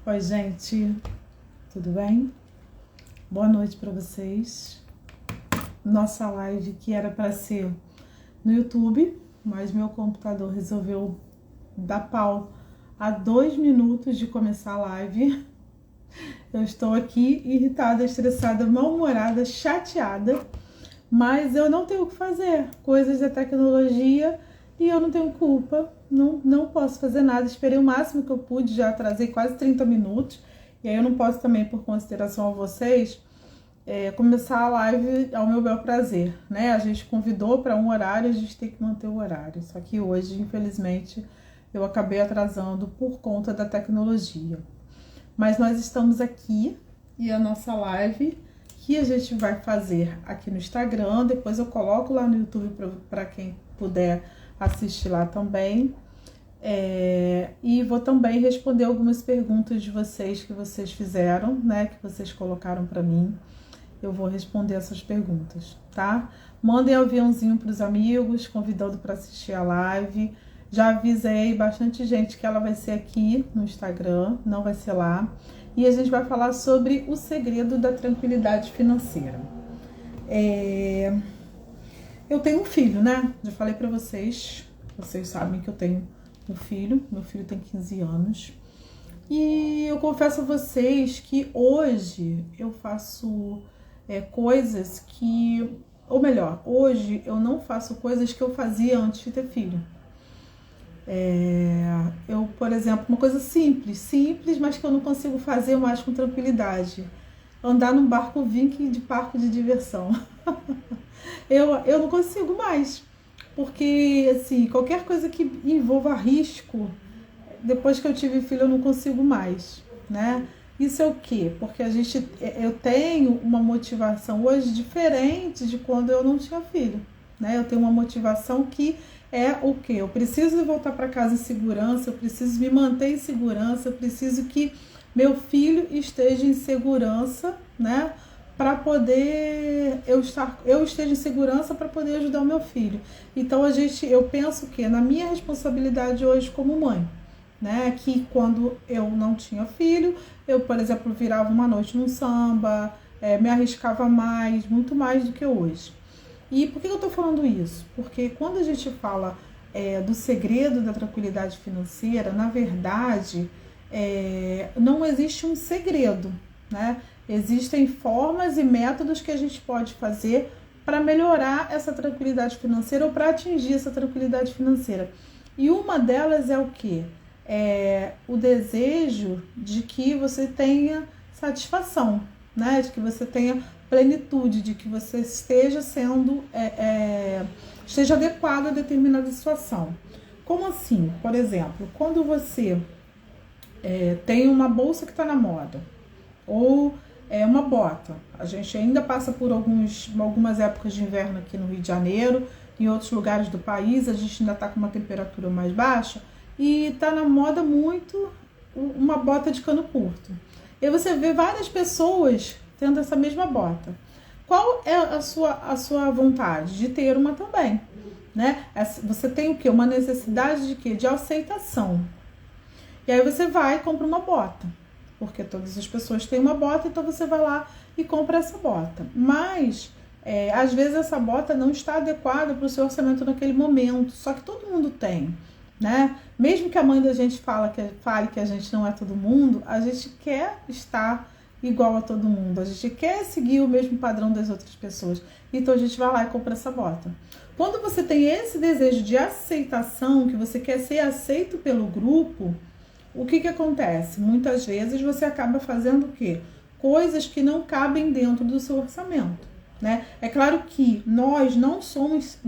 Oi, gente, tudo bem? Boa noite para vocês. Nossa live que era para ser no YouTube, mas meu computador resolveu dar pau a 2 minutos de começar a live. Eu estou aqui irritada, estressada, mal-humorada, chateada, mas eu não tenho o que fazer. Coisas da tecnologia e eu não tenho culpa. Não posso fazer nada, esperei o máximo que eu pude, já atrasei quase 30 minutos. E aí eu não posso também, por consideração a vocês, começar a live ao meu bel prazer, né? A gente convidou para um horário, a gente tem que manter o horário. Só que hoje, infelizmente, eu acabei atrasando por conta da tecnologia. Mas nós estamos aqui e a nossa live que a gente vai fazer aqui no Instagram, depois eu coloco lá no YouTube para quem puder assistir lá também. E vou também responder algumas perguntas de vocês que vocês fizeram, né? Que vocês colocaram para mim. Eu vou responder essas perguntas, tá? Mandem aviãozinho para os amigos, convidando para assistir a live. Já avisei bastante gente que ela vai ser aqui no Instagram, não vai ser lá. E a gente vai falar sobre o segredo da tranquilidade financeira. Eu tenho um filho, né? Já falei para vocês sabem que eu tenho um filho, meu filho tem 15 anos. E eu confesso a vocês que hoje eu faço coisas que... Ou melhor, hoje eu não faço coisas que eu fazia antes de ter filho. Eu, por exemplo, uma coisa simples, mas que eu não consigo fazer mais com tranquilidade. Andar num barco Viking de parque de diversão. Eu não consigo mais. Porque, assim, qualquer coisa que envolva risco, depois que eu tive filho, eu não consigo mais, né? Isso é o quê? Porque eu tenho uma motivação hoje diferente de quando eu não tinha filho, né? Eu tenho uma motivação que é o quê? Eu preciso voltar para casa em segurança, eu preciso me manter em segurança, eu preciso que meu filho esteja em segurança, né? Para poder eu esteja em segurança para poder ajudar o meu filho. Então eu penso que na minha responsabilidade hoje como mãe, né, que quando eu não tinha filho, eu, por exemplo, virava uma noite num samba, me arriscava mais, muito mais do que hoje. E por que eu estou falando isso? Porque quando a gente fala do segredo da tranquilidade financeira, na verdade, não existe um segredo, né? Existem formas e métodos que a gente pode fazer para melhorar essa tranquilidade financeira ou para atingir essa tranquilidade financeira. E uma delas é o quê? O desejo de que você tenha satisfação, né? De que você tenha plenitude, de que você esteja esteja adequado a determinada situação. Como assim? Por exemplo, quando você tem uma bolsa que está na moda, ou uma bota. A gente ainda passa por algumas épocas de inverno aqui no Rio de Janeiro, em outros lugares do país, a gente ainda está com uma temperatura mais baixa, e está na moda muito uma bota de cano curto. E você vê várias pessoas tendo essa mesma bota. Qual é a sua vontade? De ter uma também, né? Você tem o quê? Uma necessidade de quê? De aceitação. E aí você vai e compra uma bota, porque todas as pessoas têm uma bota, então você vai lá e compra essa bota. Mas, às vezes, essa bota não está adequada para o seu orçamento naquele momento, só que todo mundo tem, né? Mesmo que a mãe da gente fale que a gente não é todo mundo, a gente quer estar igual a todo mundo, a gente quer seguir o mesmo padrão das outras pessoas, então a gente vai lá e compra essa bota. Quando você tem esse desejo de aceitação, que você quer ser aceito pelo grupo, o que acontece? Muitas vezes você acaba fazendo o quê? Coisas que não cabem dentro do seu orçamento, né? É claro que nós não somos,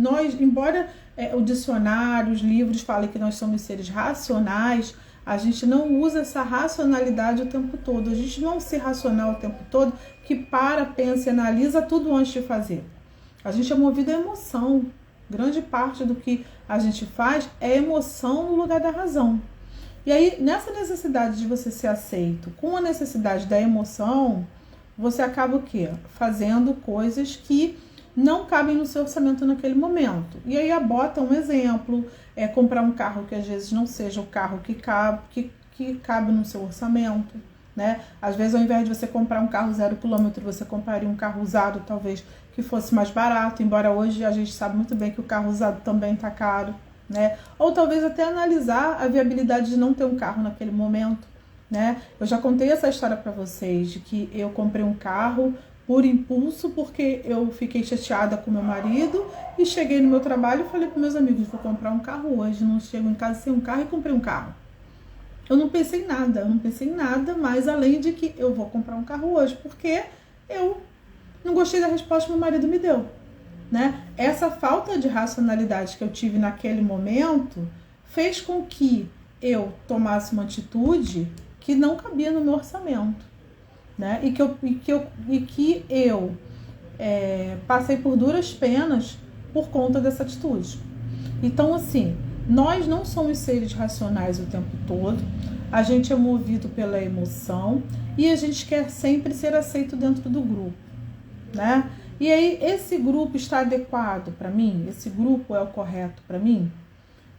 embora o dicionário, os livros falem que nós somos seres racionais, a gente não usa essa racionalidade o tempo todo. A gente não se racional o tempo todo, que pensa e analisa tudo antes de fazer. A gente é movido à emoção. Grande parte do que a gente faz é emoção no lugar da razão. E aí, nessa necessidade de você ser aceito, com a necessidade da emoção, você acaba o quê? Fazendo coisas que não cabem no seu orçamento naquele momento. E aí a bota é um exemplo, comprar um carro que às vezes não seja o carro que que cabe no seu orçamento, né? Às vezes, ao invés de você comprar um carro 0 km, você compraria um carro usado, talvez, que fosse mais barato, embora hoje a gente sabe muito bem que o carro usado também está caro, né? Ou talvez até analisar a viabilidade de não ter um carro naquele momento, né? Eu já contei essa história para vocês, de que eu comprei um carro por impulso, porque eu fiquei chateada com meu marido e cheguei no meu trabalho e falei para meus amigos, vou comprar um carro hoje, não chego em casa sem um carro, e comprei um carro. Eu não pensei em nada, mais além de que eu vou comprar um carro hoje, porque eu não gostei da resposta que meu marido me deu, né? Essa falta de racionalidade que eu tive naquele momento fez com que eu tomasse uma atitude que não cabia no meu orçamento, né? E que eu passei por duras penas por conta dessa atitude. Então, assim, nós não somos seres racionais o tempo todo, a gente é movido pela emoção e a gente quer sempre ser aceito dentro do grupo, né? E aí, esse grupo está adequado para mim? Esse grupo é o correto para mim?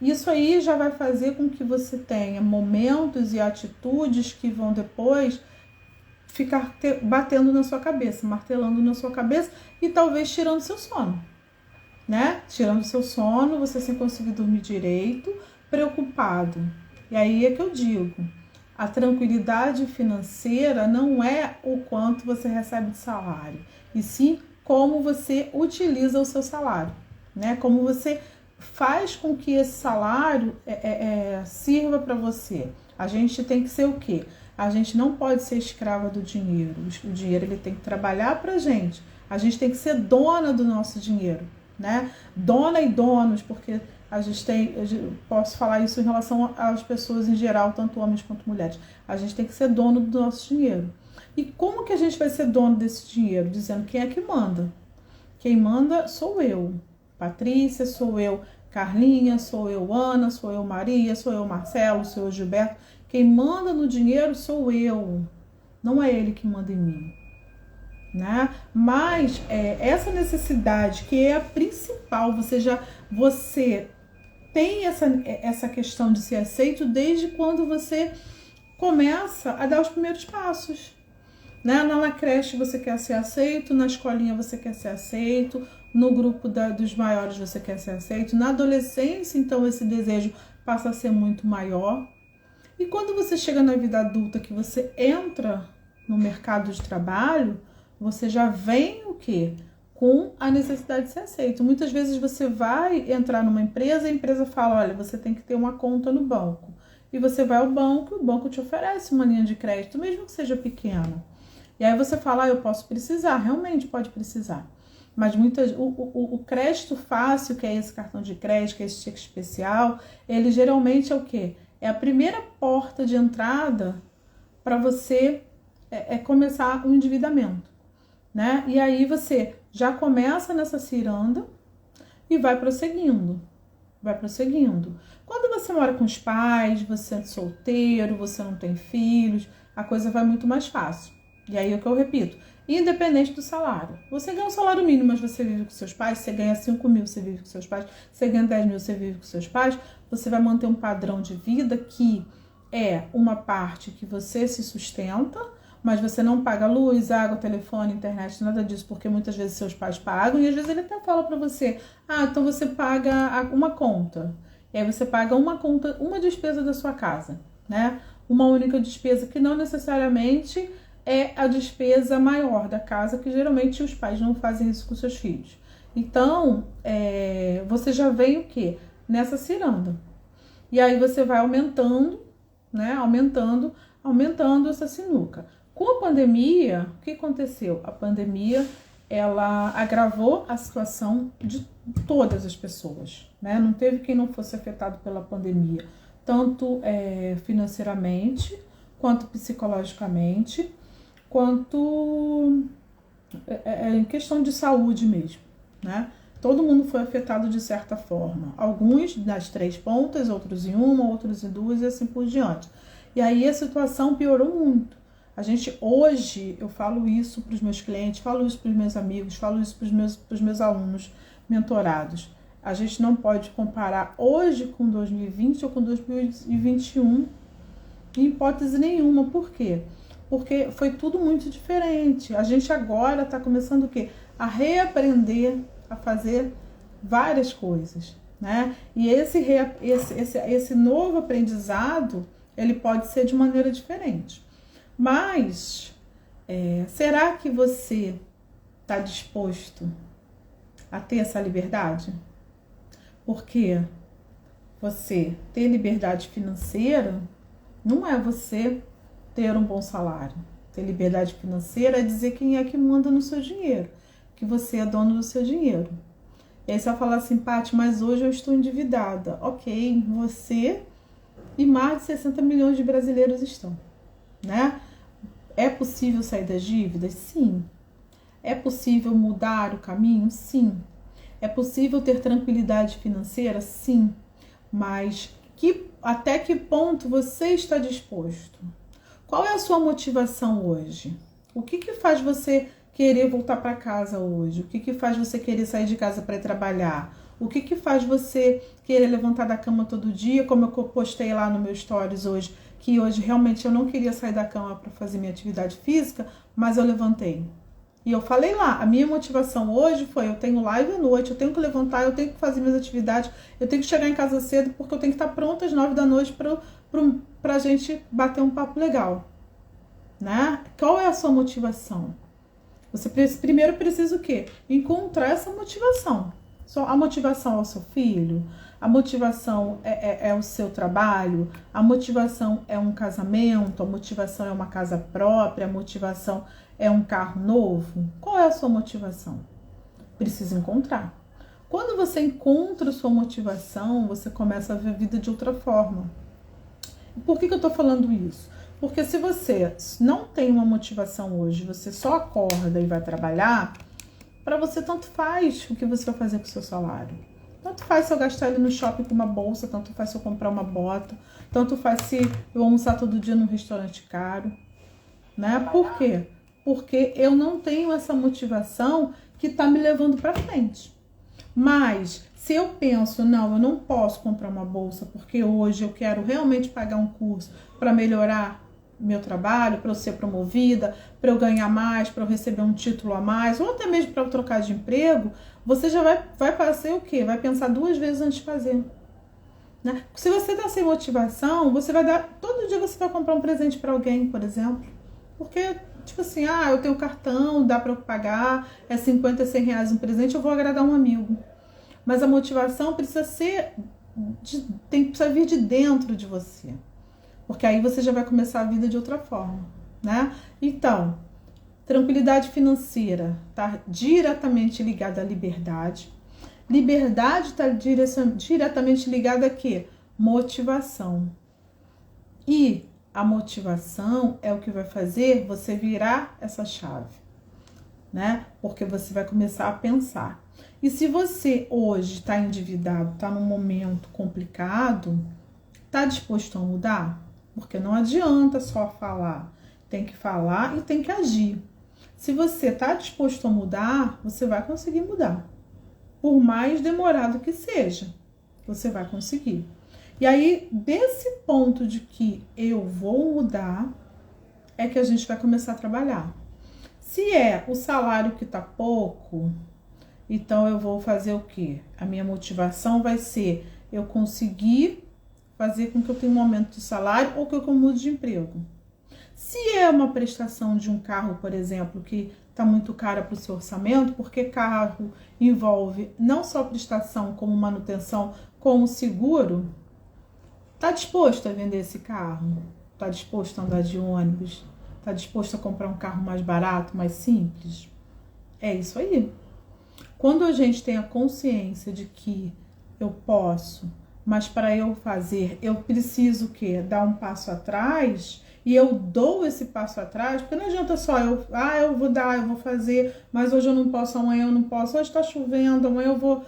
Isso aí já vai fazer com que você tenha momentos e atitudes que vão depois ficar batendo na sua cabeça, martelando na sua cabeça e talvez tirando seu sono, né? Tirando seu sono, você sem conseguir dormir direito, preocupado. E aí é que eu digo, a tranquilidade financeira não é o quanto você recebe de salário, e sim como você utiliza o seu salário, né? Como você faz com que esse salário sirva para você. A gente tem que ser o quê? A gente não pode ser escrava do dinheiro. O dinheiro ele tem que trabalhar para a gente tem que ser dona do nosso dinheiro, né? Dona e donos, porque posso falar isso em relação às pessoas em geral, tanto homens quanto mulheres. A gente tem que ser dono do nosso dinheiro. E como que a gente vai ser dono desse dinheiro? Dizendo quem é que manda. Quem manda sou eu, Patrícia, sou eu, Carlinha, sou eu, Ana, sou eu, Maria, sou eu, Marcelo, sou eu, Gilberto. Quem manda no dinheiro sou eu, não é ele que manda em mim, né? Mas essa necessidade que é a principal, você tem essa questão de ser aceito desde quando você começa a dar os primeiros passos, né? Na creche você quer ser aceito, na escolinha você quer ser aceito, no grupo dos maiores você quer ser aceito, na adolescência então esse desejo passa a ser muito maior. E quando você chega na vida adulta, que você entra no mercado de trabalho, você já vem o quê? Com a necessidade de ser aceito. Muitas vezes você vai entrar numa empresa e a empresa fala, olha, você tem que ter uma conta no banco. E você vai ao banco e o banco te oferece uma linha de crédito, mesmo que seja pequena. E aí você fala, eu posso precisar, realmente pode precisar. Mas o crédito fácil, que é esse cartão de crédito, que é esse cheque especial, ele geralmente é o quê? É a primeira porta de entrada para você começar o endividamento, né? E aí você já começa nessa ciranda e vai prosseguindo. Quando você mora com os pais, você é solteiro, você não tem filhos, a coisa vai muito mais fácil. E aí é o que eu repito, independente do salário. Você ganha um salário mínimo, mas você vive com seus pais, você ganha 5 mil, você vive com seus pais, você ganha 10 mil, você vive com seus pais, você vai manter um padrão de vida que é uma parte que você se sustenta, mas você não paga luz, água, telefone, internet, nada disso, porque muitas vezes seus pais pagam, e às vezes ele até fala pra você, então você paga uma conta, e aí você paga uma conta, uma despesa da sua casa, né? Uma única despesa que não necessariamente é a despesa maior da casa, que geralmente os pais não fazem isso com seus filhos. Então, você já vem o quê? Nessa ciranda. E aí você vai aumentando, né? Aumentando essa sinuca. Com a pandemia, o que aconteceu? A pandemia, ela agravou a situação de todas as pessoas, né? Não teve quem não fosse afetado pela pandemia, tanto financeiramente, quanto psicologicamente, quanto em questão de saúde mesmo, né? Todo mundo foi afetado de certa forma. Alguns nas 3 pontas, outros em uma, outros em 2 e assim por diante. E aí a situação piorou muito. A gente hoje, eu falo isso para os meus clientes, falo isso para os meus amigos, falo isso para os meus alunos mentorados. A gente não pode comparar hoje com 2020 ou com 2021. Em hipótese nenhuma. Por quê? Porque foi tudo muito diferente. A gente agora está começando o quê? A reaprender a fazer várias coisas, né? E esse novo aprendizado, ele pode ser de maneira diferente. Mas, será que você está disposto a ter essa liberdade? Porque você ter liberdade financeira não é você ter um bom salário. Ter liberdade financeira é dizer quem é que manda no seu dinheiro, que você é dono do seu dinheiro. E aí você vai falar assim, Paty, mas hoje eu estou endividada. Ok, você e mais de 60 milhões de brasileiros estão, né? É possível sair das dívidas? Sim. É possível mudar o caminho? Sim. É possível ter tranquilidade financeira? Sim. Mas até que ponto você está disposto? Qual é a sua motivação hoje? O que faz você querer voltar para casa hoje? O que faz você querer sair de casa para ir trabalhar? O que faz você querer levantar da cama todo dia? Como eu postei lá no meu stories hoje, que hoje realmente eu não queria sair da cama para fazer minha atividade física, mas eu levantei. E eu falei lá, a minha motivação hoje foi, eu tenho live à noite, eu tenho que levantar, eu tenho que fazer minhas atividades, eu tenho que chegar em casa cedo, porque eu tenho que estar pronta às 9 da noite pra gente bater um papo legal, né? Qual é a sua motivação? Você primeiro precisa o quê? Encontrar essa motivação. A motivação é o seu filho, a motivação é o seu trabalho, a motivação é um casamento, a motivação é uma casa própria, a motivação é um carro novo. Qual é a sua motivação? Precisa encontrar. Quando você encontra a sua motivação, você começa a ver a vida de outra forma. Por que eu tô falando isso? Porque se você não tem uma motivação hoje, você só acorda e vai trabalhar, para você tanto faz o que você vai fazer com o seu salário. Tanto faz se eu gastar ele no shopping com uma bolsa, tanto faz se eu comprar uma bota, tanto faz se eu almoçar todo dia num restaurante caro, né? Por quê? Porque eu não tenho essa motivação que tá me levando para frente. Mas se eu penso, não, eu não posso comprar uma bolsa porque hoje eu quero realmente pagar um curso para melhorar meu trabalho, para eu ser promovida, para eu ganhar mais, para eu receber um título a mais, ou até mesmo para eu trocar de emprego, você já vai fazer o quê? Vai pensar 2 vezes antes de fazer. Né? Se você tá sem motivação, você vai dar, todo dia você vai comprar um presente para alguém, por exemplo. Porque, tipo assim, eu tenho cartão, dá para eu pagar, é 50, 100 reais um presente, eu vou agradar um amigo. Mas a motivação precisa precisa vir de dentro de você. Porque aí você já vai começar a vida de outra forma, né? Então, tranquilidade financeira está diretamente ligada à liberdade. Liberdade está diretamente ligada a quê? Motivação. E a motivação é o que vai fazer você virar essa chave, né? Porque você vai começar a pensar. E se você hoje está endividado, está num momento complicado, está disposto a mudar? Porque não adianta só falar, tem que falar e tem que agir. Se você está disposto a mudar, você vai conseguir mudar. Por mais demorado que seja, você vai conseguir. E aí, desse ponto de que eu vou mudar, é que a gente vai começar a trabalhar. Se é o salário que está pouco, então eu vou fazer o quê? A minha motivação vai ser eu conseguir fazer com que eu tenha um aumento de salário ou que eu mude de emprego. Se é uma prestação de um carro, por exemplo, que está muito cara para o seu orçamento, porque carro envolve não só prestação como manutenção, como seguro, está disposto a vender esse carro? Está disposto a andar de ônibus? Está disposto a comprar um carro mais barato, mais simples? É isso aí. Quando a gente tem a consciência de que eu posso, mas para eu fazer, eu preciso o quê? Dar um passo atrás, e eu dou esse passo atrás, porque não adianta só eu vou fazer, mas hoje eu não posso, amanhã eu não posso, hoje está chovendo, amanhã eu vou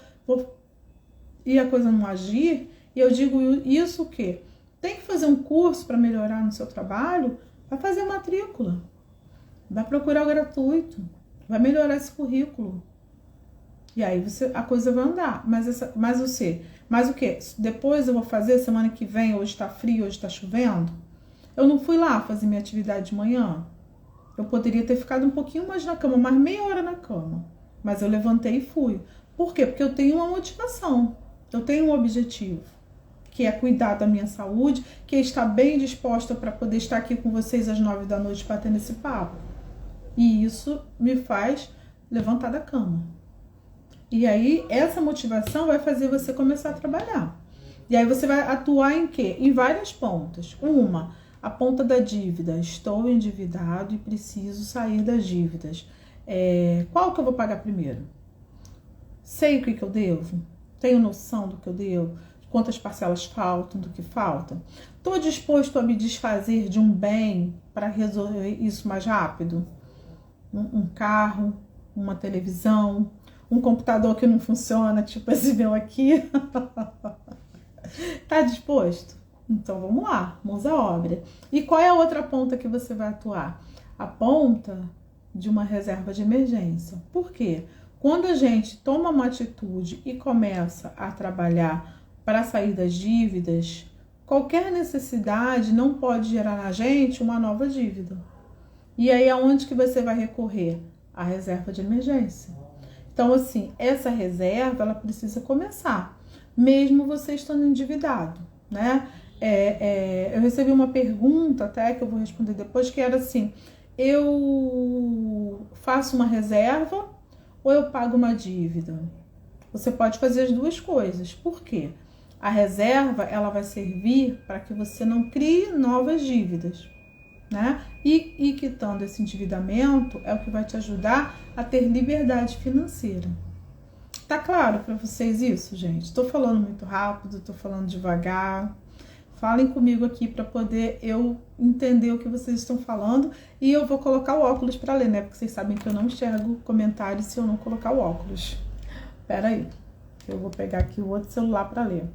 e a coisa não agir. E eu digo isso o quê? Tem que fazer um curso para melhorar no seu trabalho? Vai fazer matrícula, vai procurar o gratuito, vai melhorar esse currículo. E aí a coisa vai andar. Mas o quê? Depois eu vou fazer, semana que vem, hoje está frio, hoje está chovendo. Eu não fui lá fazer minha atividade de manhã? Eu poderia ter ficado um pouquinho mais na cama, mais meia hora na cama. Mas eu levantei e fui. Por quê? Porque eu tenho uma motivação. Eu tenho um objetivo, que é cuidar da minha saúde, que é estar bem disposta para poder estar aqui com vocês às 9 da noite batendo esse papo. E isso me faz levantar da cama. E aí, essa motivação vai fazer você começar a trabalhar. E aí você vai atuar em quê? Em várias pontas. Uma, a ponta da dívida. Estou endividado e preciso sair das dívidas. Qual que eu vou pagar primeiro? Sei o que eu devo? Tenho noção do que eu devo? Quantas parcelas faltam, do que falta? Estou disposto a me desfazer de um bem para resolver isso mais rápido? Um carro, uma televisão, um computador que não funciona, tipo esse meu aqui. Tá disposto? Então vamos lá, mãos à obra. E qual é a outra ponta que você vai atuar? A ponta de uma reserva de emergência. Por quê? Quando a gente toma uma atitude e começa a trabalhar para sair das dívidas, qualquer necessidade não pode gerar na gente uma nova dívida. E aí aonde que você vai recorrer? A reserva de emergência. Então assim, essa reserva ela precisa começar, mesmo você estando endividado, né? Eu recebi uma pergunta até que eu vou responder depois, que era assim: eu faço uma reserva ou eu pago uma dívida? Você pode fazer as duas coisas. Por quê? A reserva ela vai servir para que você não crie novas dívidas, né? E quitando esse endividamento é o que vai te ajudar a ter liberdade financeira. Tá claro para vocês isso, gente? Estou falando muito rápido, estou falando devagar. Falem comigo aqui para poder eu entender o que vocês estão falando. E eu vou colocar o óculos para ler, né? Porque vocês sabem que eu não enxergo comentários se eu não colocar o óculos. Pera aí, eu vou pegar aqui o outro celular para ler.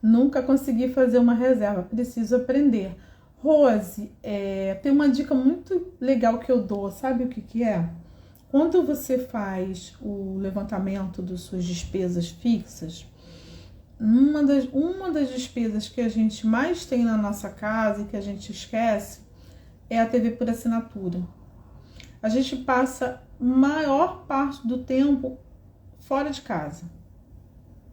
Nunca consegui fazer uma reserva, preciso aprender. Rose, tem uma dica muito legal que eu dou, sabe o que é? Quando você faz o levantamento das suas despesas fixas, uma das despesas que a gente mais tem na nossa casa e que a gente esquece é a TV por assinatura. A gente passa maior parte do tempo fora de casa,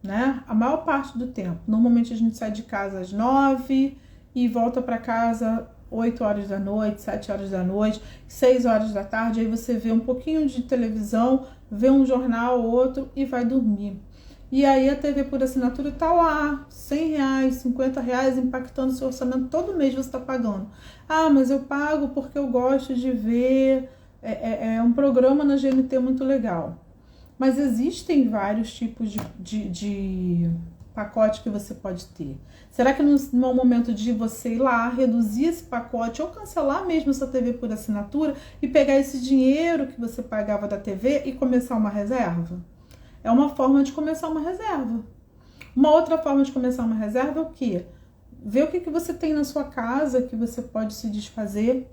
né? A maior parte do tempo. Normalmente a gente sai de casa às 9 e volta para casa 8 horas da noite, 7 horas da noite, 6 horas da tarde, aí você vê um pouquinho de televisão, vê um jornal ou outro e vai dormir. E aí a TV por assinatura tá lá, R$100, R$50, impactando seu orçamento, todo mês você tá pagando. Ah, mas eu pago porque eu gosto de ver um programa na GNT muito legal. Mas existem vários tipos de pacote que você pode ter. Será que não é o momento de você ir lá, reduzir esse pacote ou cancelar mesmo essa TV por assinatura e pegar esse dinheiro que você pagava da TV e começar uma reserva? É uma forma de começar uma reserva. Uma outra forma de começar uma reserva é o quê? Ver o que você tem na sua casa que você pode se desfazer.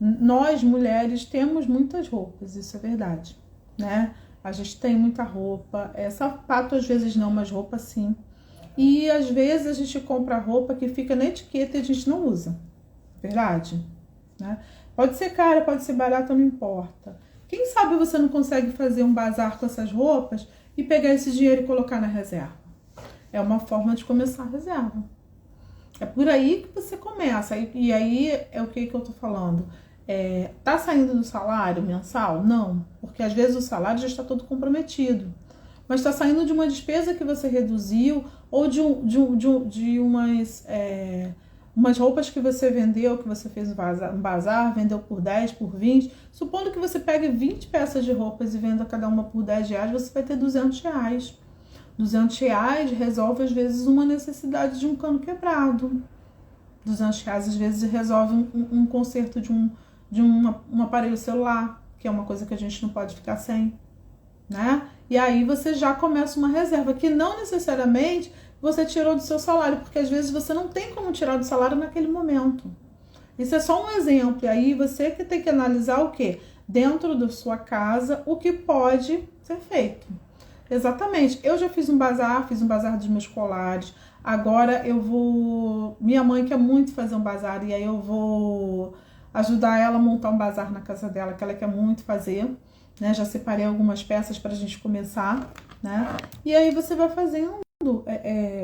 Nós, mulheres, temos muitas roupas, isso é verdade, né? A gente tem muita roupa, sapato às vezes não, mas roupa sim. E às vezes a gente compra roupa que fica na etiqueta e a gente não usa, verdade? Né? Pode ser cara, pode ser barata, não importa. Quem sabe você não consegue fazer um bazar com essas roupas e pegar esse dinheiro e colocar na reserva? É uma forma de começar a reserva. É por aí que você começa. E aí é o que eu tô falando. Tá saindo do salário mensal? Não, porque às vezes o salário já está todo comprometido. Mas está saindo de uma despesa que você reduziu ou de umas roupas que você vendeu, que você fez um bazar, vendeu por 10, por 20. Supondo que você pegue 20 peças de roupas e venda cada uma por R$10, você vai ter R$200. R$200 resolve às vezes uma necessidade de um cano quebrado. R$200 às vezes resolve um conserto de um aparelho celular, que é uma coisa que a gente não pode ficar sem, né? E aí você já começa uma reserva, que não necessariamente você tirou do seu salário, porque às vezes você não tem como tirar do salário naquele momento. Isso é só um exemplo, e aí você que tem que analisar o quê? Dentro da sua casa, o que pode ser feito. Exatamente. Eu já fiz um bazar dos meus colares. Agora eu vou. Minha mãe quer muito fazer um bazar e aí eu vou ajudar ela a montar um bazar na casa dela, que ela quer muito fazer, né? Já separei algumas peças para a gente começar, né? E aí você vai fazendo,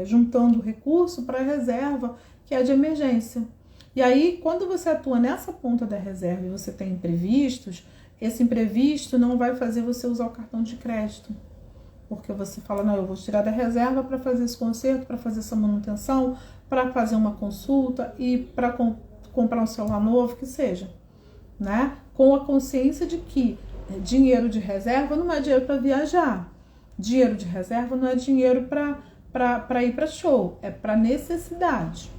juntando recurso para reserva, que é de emergência. E aí, quando você atua nessa ponta da reserva e você tem imprevistos, esse imprevisto não vai fazer você usar o cartão de crédito. Porque você fala, não, eu vou tirar da reserva para fazer esse conserto, para fazer essa manutenção, para fazer uma consulta e para comprar um celular novo, que seja, né? Com a consciência de que dinheiro de reserva não é dinheiro para viajar. Dinheiro de reserva não é dinheiro para ir para show, é para necessidade,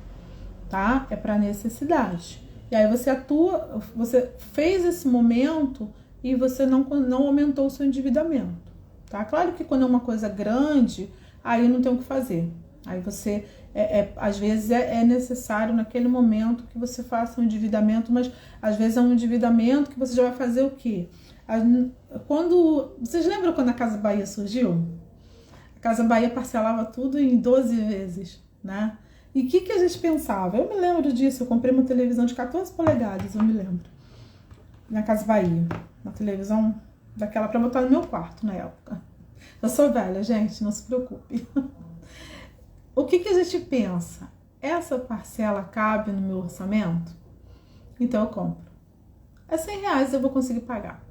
tá? É para necessidade. E aí você atua, você fez esse momento e você não aumentou o seu endividamento. Tá? Claro que quando é uma coisa grande, aí não tem o que fazer. Aí você, às vezes é necessário naquele momento que você faça um endividamento, mas às vezes é um endividamento que você já vai fazer o quê? Vocês lembram quando a Casa Bahia surgiu? A Casa Bahia parcelava tudo em 12 vezes, né? E o que a gente pensava? Eu me lembro disso, eu comprei uma televisão de 14 polegadas, eu me lembro. Na Casa Bahia, uma televisão daquela para botar no meu quarto na época. Eu sou velha, gente, não se preocupe. O que a gente pensa? Essa parcela cabe no meu orçamento? Então eu compro. É R$100, eu vou conseguir pagar.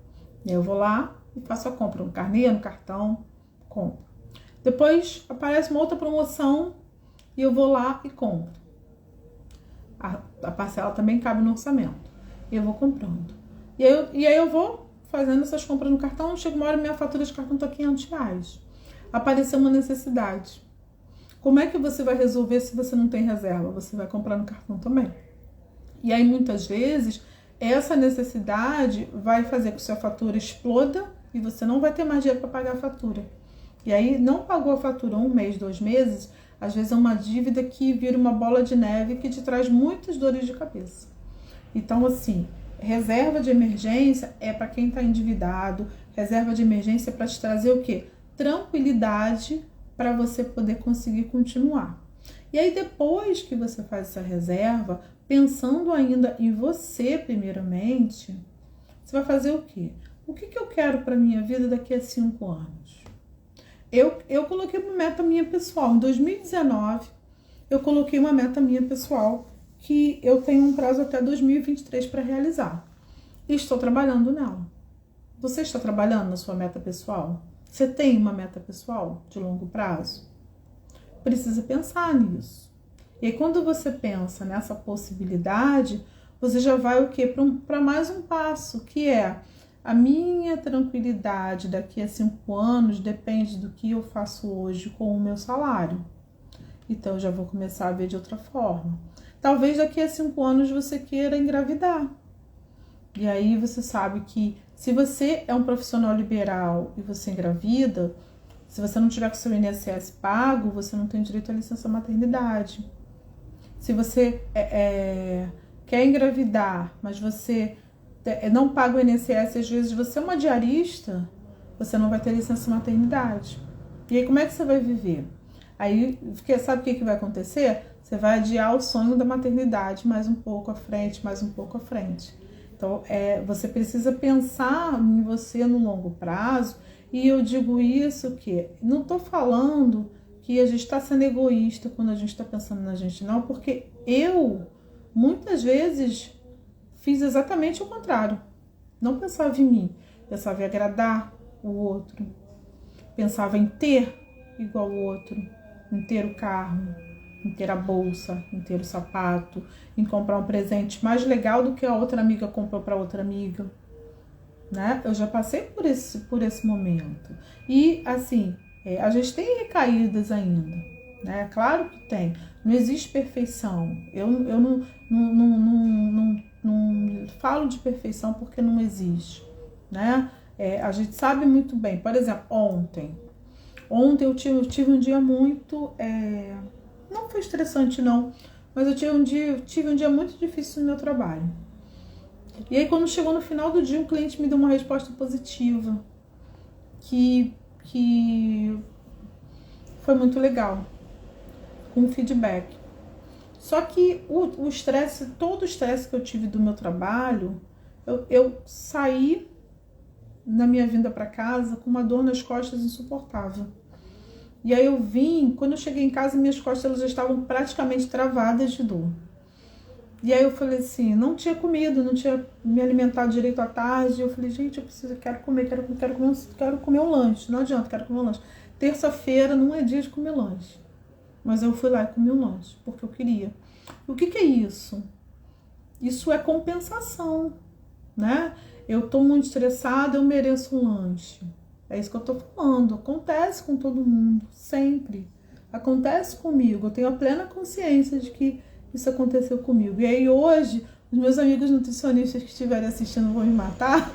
E aí eu vou lá e faço a compra no carnê, no cartão, compro. Depois aparece uma outra promoção e eu vou lá e compro. A parcela também cabe no orçamento. E eu vou comprando. E aí eu vou fazendo essas compras no cartão, chega uma hora minha fatura de cartão tá R$500. Apareceu uma necessidade. Como é que você vai resolver se você não tem reserva? Você vai comprar no cartão também. E aí muitas vezes essa necessidade vai fazer com que sua fatura exploda e você não vai ter mais dinheiro para pagar a fatura. E aí não pagou a fatura 1 mês, 2 meses, às vezes é uma dívida que vira uma bola de neve que te traz muitas dores de cabeça. Então assim, reserva de emergência é para quem está endividado. Reserva de emergência é para te trazer o quê? Tranquilidade para você poder conseguir continuar. E aí depois que você faz essa reserva, pensando ainda em você primeiramente, você vai fazer o quê? O que eu quero para minha vida daqui a 5 anos? Eu coloquei uma meta minha pessoal. Em 2019, eu coloquei uma meta minha pessoal que eu tenho um prazo até 2023 para realizar. E estou trabalhando nela. Você está trabalhando na sua meta pessoal? Você tem uma meta pessoal de longo prazo? Precisa pensar nisso. E aí, quando você pensa nessa possibilidade, você já vai o quê? Para mais um passo, que é a minha tranquilidade daqui a 5 anos depende do que eu faço hoje com o meu salário. Então, eu já vou começar a ver de outra forma. Talvez daqui a 5 anos você queira engravidar. E aí você sabe que se você é um profissional liberal e você engravida, se você não tiver com o seu INSS pago, você não tem direito à licença maternidade. Se você quer engravidar, mas você não paga o INSS, às vezes você é uma diarista, você não vai ter licença maternidade. E aí como é que você vai viver? Aí, sabe o que vai acontecer? Você vai adiar o sonho da maternidade mais um pouco à frente, mais um pouco à frente. Então, você precisa pensar em você no longo prazo. E eu digo isso que não estou falando que a gente está sendo egoísta quando a gente está pensando na gente, não. Porque eu, muitas vezes, fiz exatamente o contrário. Não pensava em mim. Pensava em agradar o outro. Pensava em ter igual o outro. Em ter o carro, em ter a bolsa, em ter o sapato, em comprar um presente mais legal do que a outra amiga comprou para outra amiga, né? Eu já passei por esse momento. E, assim, a gente tem recaídas ainda, né? Claro que tem. Não existe perfeição. Eu não falo de perfeição porque não existe, né? A gente sabe muito bem. Por exemplo, ontem eu tive um dia muito... não foi estressante, não. Mas eu tive um dia muito difícil no meu trabalho. E aí, quando chegou no final do dia, um cliente me deu uma resposta positiva. Que que foi muito legal, com feedback. Só que o estresse, todo o estresse que eu tive do meu trabalho, eu saí na minha vinda para casa com uma dor nas costas insuportável. E aí eu vim, quando eu cheguei em casa, minhas costas elas já estavam praticamente travadas de dor. E aí eu falei assim, não tinha comido, não tinha me alimentado direito à tarde. Eu falei, gente, quero comer um lanche. Não adianta, quero comer um lanche. Terça-feira não é dia de comer lanche. Mas eu fui lá e comi um lanche, porque eu queria. O que é isso? Isso é compensação, né? Eu tô muito estressada, eu mereço um lanche. É isso que eu tô falando. Acontece com todo mundo, sempre. Acontece comigo. Eu tenho a plena consciência de que isso aconteceu comigo. E aí hoje, os meus amigos nutricionistas que estiverem assistindo vão me matar.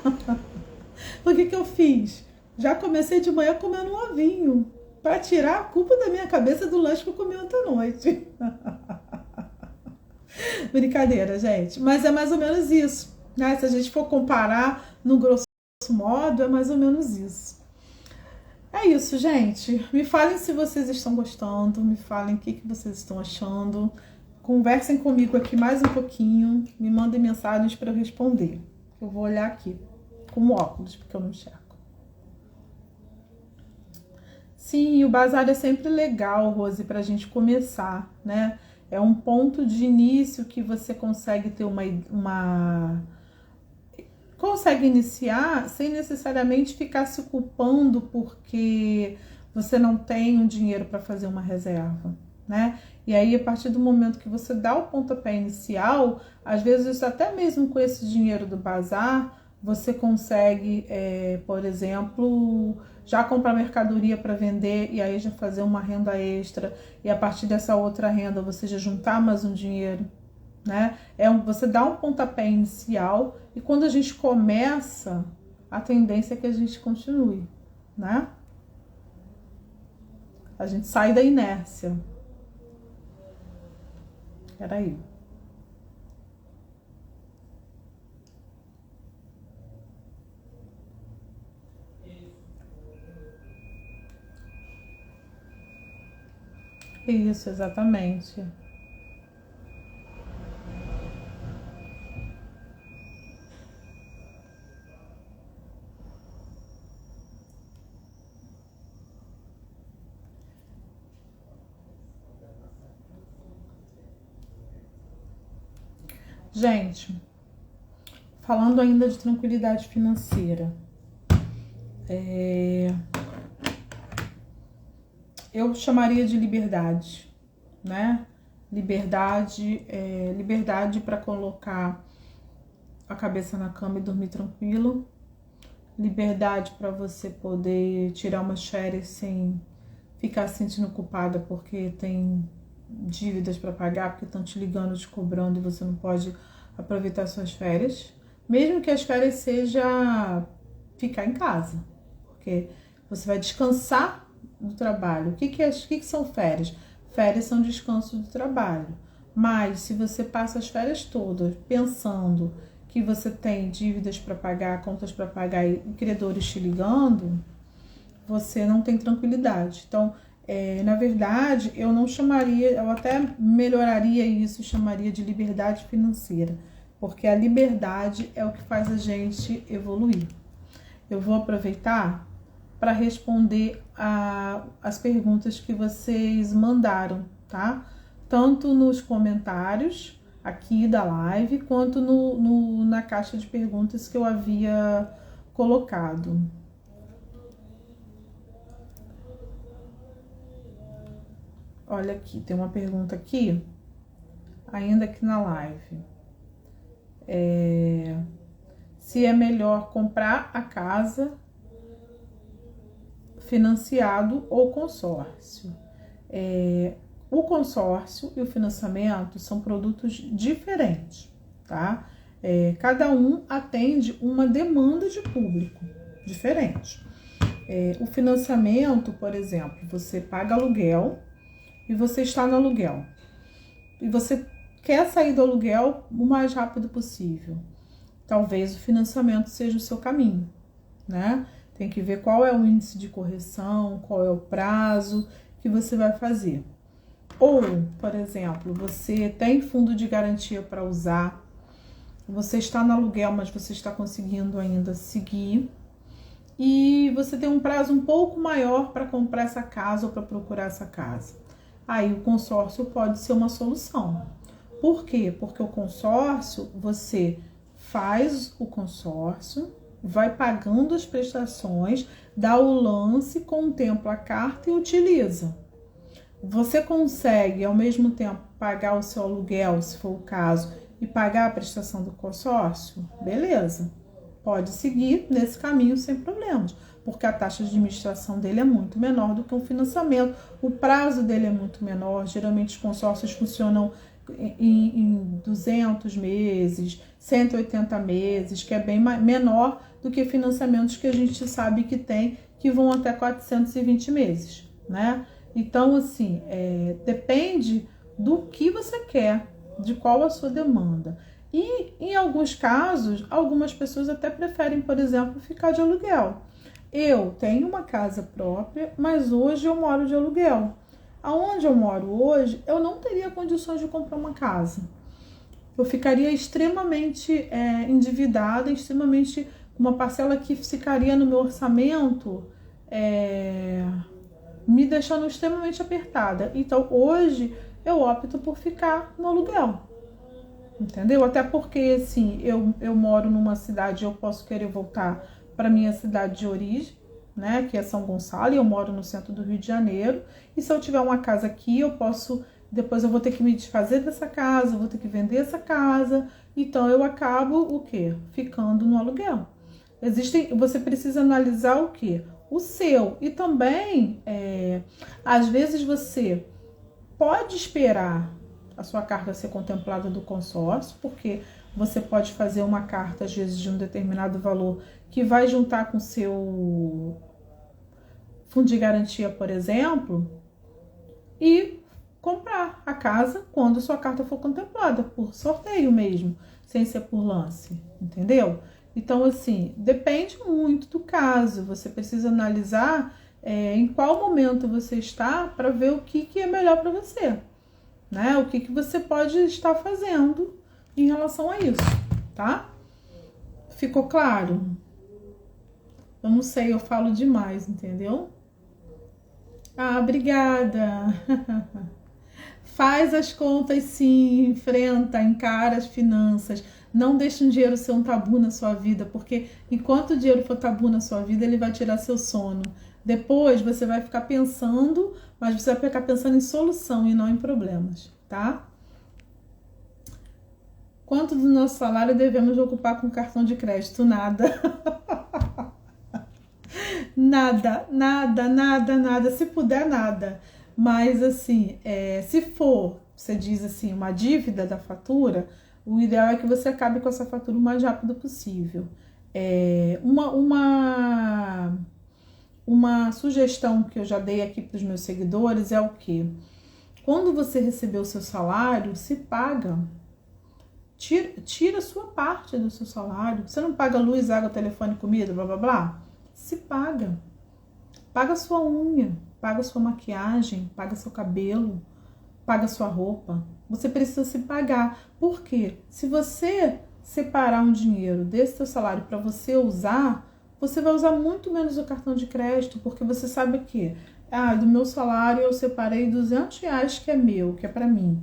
O que eu fiz? Já comecei de manhã comendo um ovinho, para tirar a culpa da minha cabeça do lanche que eu comi ontem à noite. Brincadeira, gente. Mas é mais ou menos isso, né? Se a gente for comparar no grosso modo, é mais ou menos isso. É isso, gente. Me falem se vocês estão gostando, me falem o que vocês estão achando. Conversem comigo aqui mais um pouquinho, me mandem mensagens para eu responder. Eu vou olhar aqui com óculos, porque eu não enxergo. Sim, o bazar é sempre legal, Rose, para a gente começar, né? É um ponto de início que você consegue ter consegue iniciar sem necessariamente ficar se culpando porque você não tem um dinheiro para fazer uma reserva, né? E aí, a partir do momento que você dá o pontapé inicial, às vezes até mesmo com esse dinheiro do bazar, você consegue, por exemplo, já comprar mercadoria para vender e aí já fazer uma renda extra e a partir dessa outra renda você já juntar mais um dinheiro, né? Você dá um pontapé inicial e quando a gente começa, a tendência é que a gente continue, né? A gente sai da inércia. Peraí. Isso, exatamente. Gente, falando ainda de tranquilidade financeira, eu chamaria de liberdade, né? Liberdade para colocar a cabeça na cama e dormir tranquilo. Liberdade para você poder tirar umas férias sem ficar se sentindo culpada porque tem dívidas para pagar, porque estão te ligando, te cobrando e você não pode aproveitar suas férias. Mesmo que as férias seja ficar em casa, porque você vai descansar do trabalho. O que são férias? Férias são descanso do trabalho. Mas se você passa as férias todas pensando que você tem dívidas para pagar, contas para pagar e credores te ligando, você não tem tranquilidade. Então, na verdade, eu não chamaria, eu até melhoraria isso, chamaria de liberdade financeira, porque a liberdade é o que faz a gente evoluir. Eu vou aproveitar para responder as perguntas que vocês mandaram, tá? Tanto nos comentários aqui da live, quanto na caixa de perguntas que eu havia colocado. Olha aqui, tem uma pergunta aqui, ainda aqui na live. Se é melhor comprar a casa financiado ou consórcio. O consórcio e o financiamento são produtos diferentes, tá? Cada um atende uma demanda de público diferente. O financiamento, por exemplo, você paga aluguel e você está no aluguel. E você quer sair do aluguel o mais rápido possível. Talvez o financiamento seja o seu caminho, né? Tem que ver qual é o índice de correção, qual é o prazo que você vai fazer. Ou, por exemplo, você tem fundo de garantia para usar, você está no aluguel, mas você está conseguindo ainda seguir, e você tem um prazo um pouco maior para comprar essa casa ou para procurar essa casa. Aí o consórcio pode ser uma solução. Por quê? Porque o consórcio, você faz o consórcio, vai pagando as prestações, dá o lance, contempla a carta e utiliza. Você consegue, ao mesmo tempo, pagar o seu aluguel, se for o caso, e pagar a prestação do consórcio? Beleza. Pode seguir nesse caminho sem problemas, porque a taxa de administração dele é muito menor do que um financiamento. O prazo dele é muito menor. Geralmente os consórcios funcionam em 200 meses, 180 meses, que é bem menor do que financiamentos que a gente sabe que tem, que vão até 420 meses, né? Então, assim, depende do que você quer, de qual a sua demanda. E, em alguns casos, algumas pessoas até preferem, por exemplo, ficar de aluguel. Eu tenho uma casa própria, mas hoje eu moro de aluguel. Aonde eu moro hoje, eu não teria condições de comprar uma casa. Eu ficaria extremamente endividada, extremamente uma parcela que ficaria no meu orçamento, me deixando extremamente apertada. Então, hoje, eu opto por ficar no aluguel. Entendeu? Até porque, assim, eu moro numa cidade, eu posso querer voltar para minha cidade de origem, né, que é São Gonçalo, e eu moro no centro do Rio de Janeiro. E se eu tiver uma casa aqui, depois eu vou ter que me desfazer dessa casa, eu vou ter que vender essa casa. Então, eu acabo, o quê? Ficando no aluguel. Você precisa analisar o quê? O seu. E também, às vezes você pode esperar a sua carta ser contemplada do consórcio, porque você pode fazer uma carta, às vezes, de um determinado valor que vai juntar com o seu fundo de garantia, por exemplo, e comprar a casa quando sua carta for contemplada, por sorteio mesmo, sem ser por lance, entendeu? Então, assim, depende muito do caso. Você precisa analisar em qual momento você está para ver o que é melhor para você, né? O que você pode estar fazendo em relação a isso, tá? Ficou claro? Eu não sei, eu falo demais, entendeu? Ah, obrigada. Faz as contas sim, enfrenta, encara as finanças. Não deixe um dinheiro ser um tabu na sua vida, porque enquanto o dinheiro for tabu na sua vida, ele vai tirar seu sono. Depois você vai ficar pensando, mas você vai ficar pensando em solução e não em problemas, tá? Quanto do nosso salário devemos ocupar com cartão de crédito? Nada. Nada. Se puder, nada. Mas, assim, se for, você diz assim, uma dívida da fatura, o ideal é que você acabe com essa fatura o mais rápido possível. Uma sugestão que eu já dei aqui para os meus seguidores é o quê? Quando você receber o seu salário, se paga. Tira a sua parte do seu salário. Você não paga luz, água, telefone, comida, blá, blá, blá? Se paga. Paga sua unha, paga sua maquiagem, paga seu cabelo, paga sua roupa. Você precisa se pagar. Por quê? Se você separar um dinheiro desse seu salário para você usar, você vai usar muito menos o cartão de crédito, porque você sabe que do meu salário eu separei R$200 que é meu, que é para mim.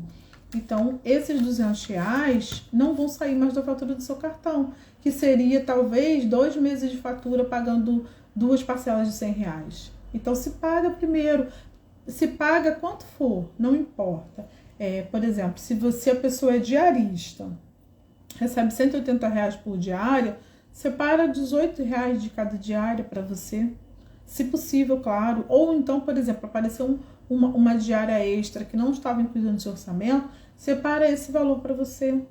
Então, esses R$200 não vão sair mais da fatura do seu cartão, que seria talvez 2 meses de fatura pagando 2 parcelas de R$100. Então, se paga primeiro, se paga quanto for, não importa. Por exemplo, se a pessoa é diarista, recebe R$180 por diária, separa R$18 de cada diária para você, se possível, claro. Ou então, por exemplo, apareceu uma diária extra que não estava incluída no seu orçamento, separa esse valor para você.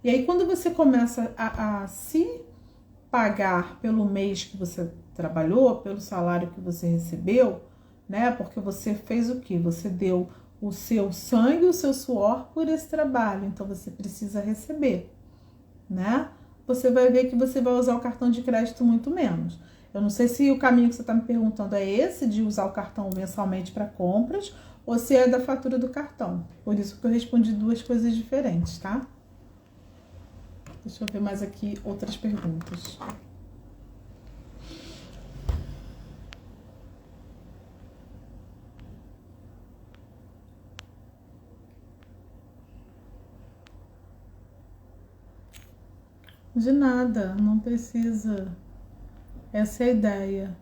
E aí, quando você começa a se pagar pelo mês que você trabalhou, pelo salário que você recebeu, né? Porque você fez o quê? Você deu o seu sangue, o seu suor por esse trabalho, então você precisa receber, né? Você vai ver que você vai usar o cartão de crédito muito menos. Eu não sei se o caminho que você está me perguntando é esse, de usar o cartão mensalmente para compras, ou se é da fatura do cartão. Por isso que eu respondi duas coisas diferentes, tá? Deixa eu ver mais aqui outras perguntas. De nada, não precisa. Essa é a ideia.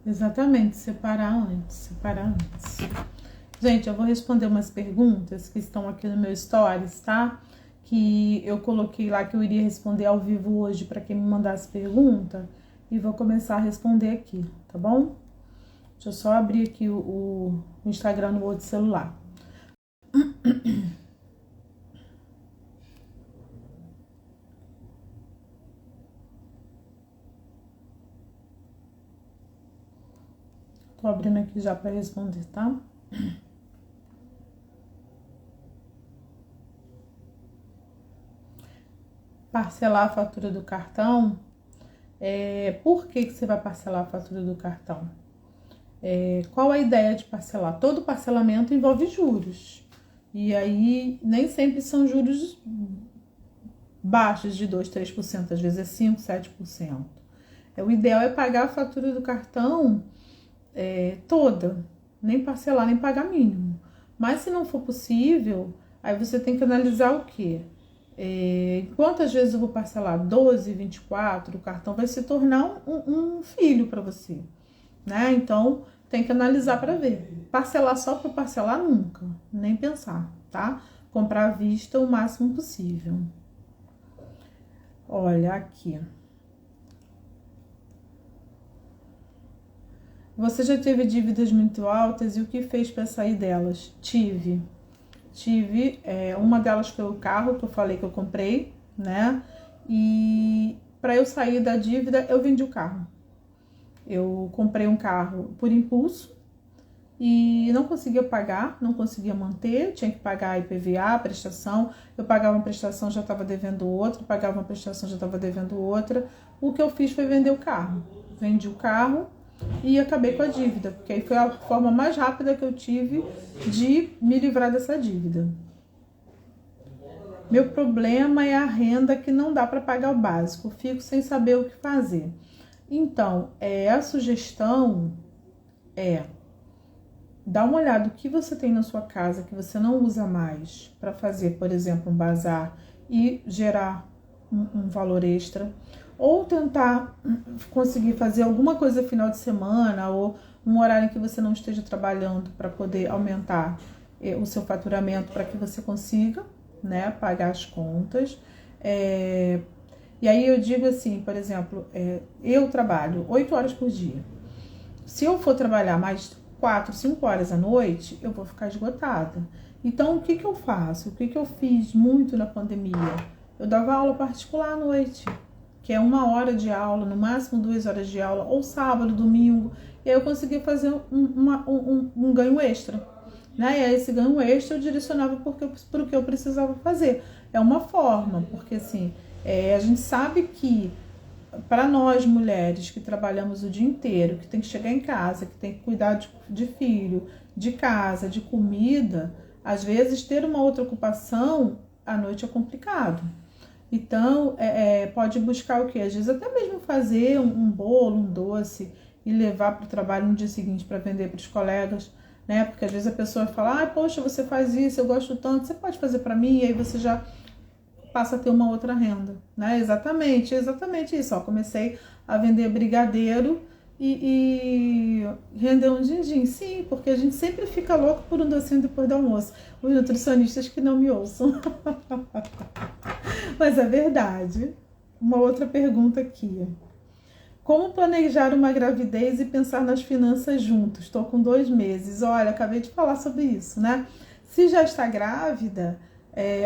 Exatamente, separar antes. Gente, eu vou responder umas perguntas que estão aqui no meu Stories, tá? Que eu coloquei lá que eu iria responder ao vivo hoje para quem me mandasse pergunta. E vou começar a responder aqui, tá bom? Deixa eu só abrir aqui o Instagram no outro celular. Tô abrindo aqui já para responder, tá? Parcelar a fatura do cartão. Por que você vai parcelar a fatura do cartão? Qual a ideia de parcelar? Todo parcelamento envolve juros. E aí, nem sempre são juros baixos de 2%, 3%, às vezes é 5%, 7%. O ideal é pagar a fatura do cartão toda, nem parcelar, nem pagar mínimo. Mas se não for possível, aí você tem que analisar o quê? Quantas vezes eu vou parcelar? 12, 24, o cartão vai se tornar um filho para você, né? Então, tem que analisar para ver. Parcelar só para parcelar nunca, nem pensar, tá? Comprar à vista o máximo possível. Olha aqui. Você já teve dívidas muito altas e o que fez para sair delas? Tive. Uma delas foi o carro que eu falei que eu comprei, né? E para eu sair da dívida, eu vendi o carro. Eu comprei um carro por impulso e não conseguia pagar, não conseguia manter, tinha que pagar a IPVA, a prestação. Eu pagava uma prestação, já estava devendo outra, pagava uma prestação, já estava devendo outra. O que eu fiz foi vender o carro. Vendi o carro e acabei com a dívida, porque aí foi a forma mais rápida que eu tive de me livrar dessa dívida. Meu problema é a renda que não dá para pagar o básico, fico sem saber o que fazer. Então, a sugestão é dar uma olhada no que você tem na sua casa que você não usa mais para fazer, por exemplo, um bazar e gerar um valor extra. Ou tentar conseguir fazer alguma coisa no final de semana ou um horário em que você não esteja trabalhando para poder aumentar o seu faturamento para que você consiga, né, pagar as contas. E aí eu digo assim, por exemplo, eu trabalho 8 horas por dia. Se eu for trabalhar mais 4, 5 horas à noite, eu vou ficar esgotada. Então, o que eu faço? O que eu fiz muito na pandemia? Eu dava aula particular à noite, que é 1 hora de aula, no máximo 2 horas de aula, ou sábado, domingo, e aí eu conseguia fazer um ganho extra, né? E aí esse ganho extra eu direcionava para o que eu precisava fazer. É uma forma, porque assim, a gente sabe que para nós mulheres que trabalhamos o dia inteiro, que tem que chegar em casa, que tem que cuidar de filho, de casa, de comida, às vezes ter uma outra ocupação à noite é complicado. Então, pode buscar o quê? Às vezes até mesmo fazer um bolo, um doce e levar para o trabalho no dia seguinte para vender para os colegas, né? Porque às vezes a pessoa fala, poxa, você faz isso, eu gosto tanto, você pode fazer para mim? E aí você já passa a ter uma outra renda, né? Exatamente isso. Ó, comecei a vender brigadeiro e render um din-din. Sim, porque a gente sempre fica louco por um docinho depois do almoço. Os nutricionistas que não me ouçam. Mas é verdade. Uma outra pergunta aqui. Como planejar uma gravidez e pensar nas finanças juntos? Estou com 2 meses. Olha, acabei de falar sobre isso, né? Se já está grávida,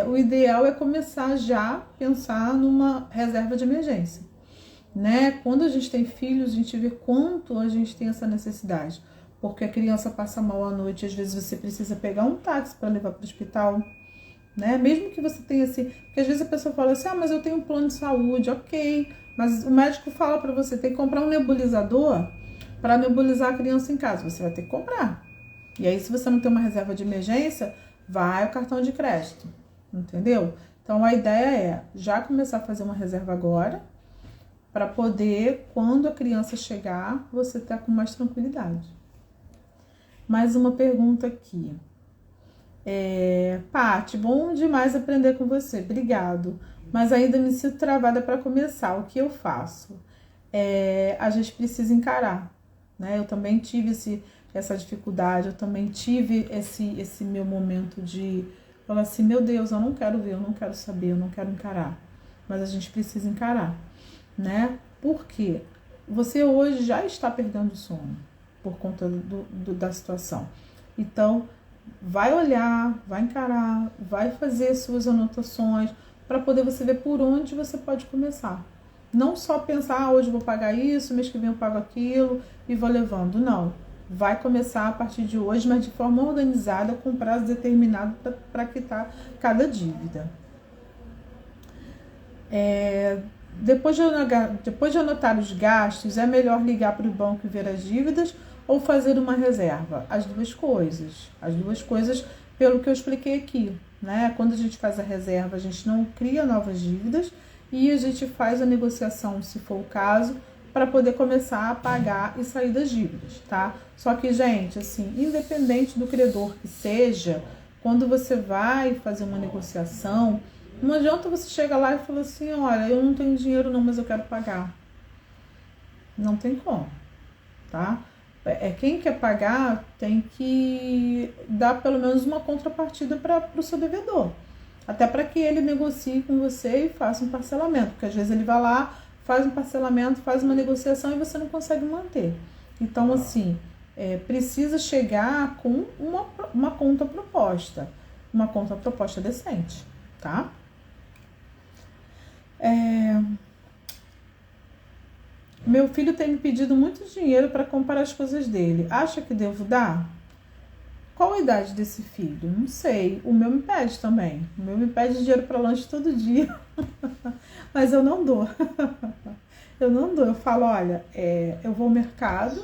o ideal é começar já a pensar numa reserva de emergência, né? Quando a gente tem filhos, a gente vê quanto a gente tem essa necessidade. Porque a criança passa mal à noite, às vezes você precisa pegar um táxi para levar para o hospital, né? Mesmo que você tenha assim, porque às vezes a pessoa fala assim, mas eu tenho um plano de saúde, ok, mas o médico fala para você, tem que comprar um nebulizador para nebulizar a criança em casa, você vai ter que comprar. E aí, se você não tem uma reserva de emergência, vai o cartão de crédito, entendeu? Então, a ideia é já começar a fazer uma reserva agora, para poder, quando a criança chegar, você estar com mais tranquilidade. Mais uma pergunta aqui. Paty, bom demais aprender com você, obrigado. Mas ainda me sinto travada para começar, o que eu faço? A gente precisa encarar, né? Eu também tive essa dificuldade, eu também tive esse meu momento de falar assim, meu Deus, eu não quero ver, eu não quero saber, eu não quero encarar. Mas a gente precisa encarar, né? Porque você hoje já está perdendo o sono por conta da situação. Então, vai olhar, vai encarar, vai fazer suas anotações para poder você ver por onde você pode começar. Não só pensar, hoje eu vou pagar isso, mês que vem eu pago aquilo e vou levando. Não. Vai começar a partir de hoje, mas de forma organizada, com prazo determinado para quitar cada dívida. Depois de anotar os gastos, é melhor ligar para o banco e ver as dívidas ou fazer uma reserva? As duas coisas. As duas coisas, pelo que eu expliquei aqui, né? Quando a gente faz a reserva, a gente não cria novas dívidas e a gente faz a negociação, se for o caso, para poder começar a pagar e sair das dívidas, tá? Só que, gente, assim, independente do credor que seja, quando você vai fazer uma negociação, não adianta você chegar lá e falar assim, olha, eu não tenho dinheiro não, mas eu quero pagar. Não tem como, tá? Quem quer pagar tem que dar pelo menos uma contrapartida para o seu devedor. Até para que ele negocie com você e faça um parcelamento. Porque às vezes ele vai lá, faz um parcelamento, faz uma negociação e você não consegue manter. Então, assim, precisa chegar com uma contraproposta. Uma contraproposta decente, tá? Meu filho tem me pedido muito dinheiro para comprar as coisas dele. Acha que devo dar? Qual a idade desse filho? Não sei. O meu me pede também. O meu me pede dinheiro para lanche todo dia. Mas eu não dou. Eu não dou. Eu falo, olha, eu vou ao mercado,